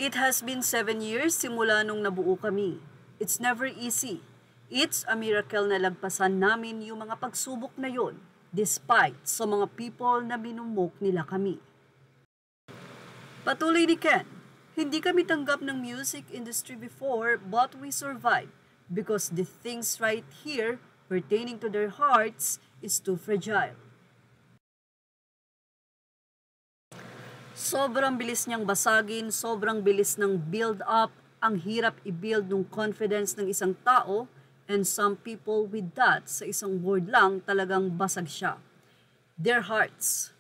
It has been 7 years simula nung nabuo kami. It's never easy. It's a miracle na lagpasan namin yung mga pagsubok na yon, despite sa mga people na minumok nila kami. Patuloy ni Ken, hindi kami tanggap ng music industry before but we survived because the things right here pertaining to their hearts is too fragile. Sobrang bilis niyang basagin, sobrang bilis ng build-up, ang hirap i-build ng confidence ng isang tao, and some people with that, sa isang word lang, talagang basag siya. Their hearts.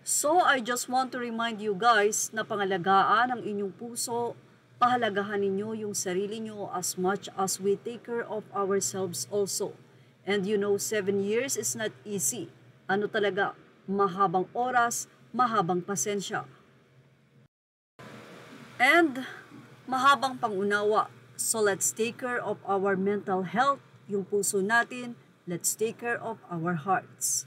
So, I just want to remind you guys na pangalagaan ang inyong puso, pahalagahan ninyo yung sarili nyo as much as we take care of ourselves also. And you know, 7 years is not easy. Ano talaga, mahabang oras, mahabang pasensya. And mahabang pangunawa. So let's take care of our mental health, yung puso natin. Let's take care of our hearts.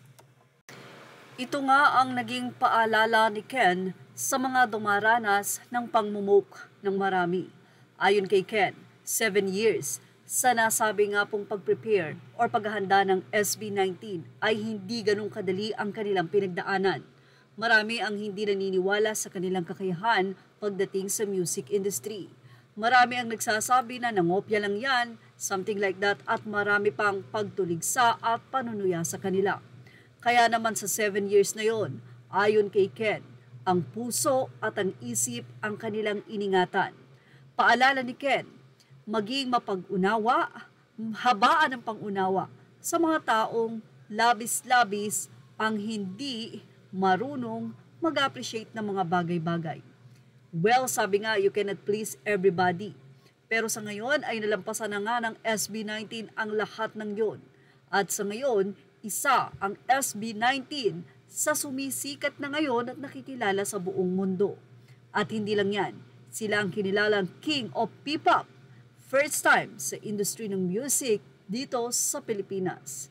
Ito nga ang naging paalala ni Ken sa mga dumaranas ng pangmumok ng marami. Ayon kay Ken, 7 years sa nasabi nga pong pag-prepare or paghahanda ng SB19 ay hindi ganun kadali ang kanilang pinagdaanan. Marami ang hindi naniniwala sa kanilang kakayahan pagdating sa music industry. Marami ang nagsasabi na nangopya lang yan, something like that, at marami pang pagtuligsa at panunuya sa kanila. Kaya naman sa 7 years na yon, ayon kay Ken, ang puso at ang isip ang kanilang iningatan. Paalala ni Ken, maging mapag-unawa, habaan ng pang-unawa sa mga taong labis-labis ang hindi marunong mag-appreciate ng mga bagay-bagay. Well, sabi nga, you cannot please everybody. Pero sa ngayon ay nalampasan na nga ng SB19 ang lahat ng yon. At sa ngayon, isa ang SB19 sa sumisikat na ngayon at nakikilala sa buong mundo. At hindi lang yan, sila ang kinilalang King of P-pop. First time sa industry ng music dito sa Pilipinas.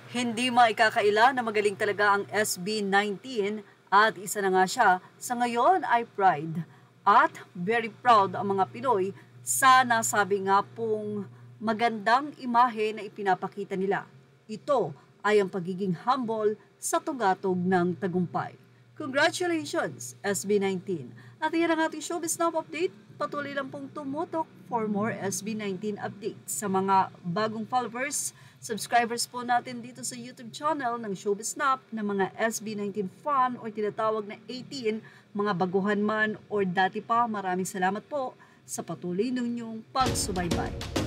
Hindi maikakaila na magaling talaga ang SB19 at isa na nga siya sa ngayon ay pride. At very proud ang mga Pinoy sa nasabi nga pong magandang imahe na ipinapakita nila. Ito ay ang pagiging humble sa tugatog ng tagumpay. Congratulations, SB19! At yan ang ating Showbiz Now update. Patuloy lang pong tumutok for more SB19 updates. Sa mga bagong followers, subscribers po natin dito sa YouTube channel ng Showbiz Now na mga SB19 fan o tinatawag na 18, mga baguhan man o dati pa, maraming salamat po sa patuloy ninyong pagsubaybay.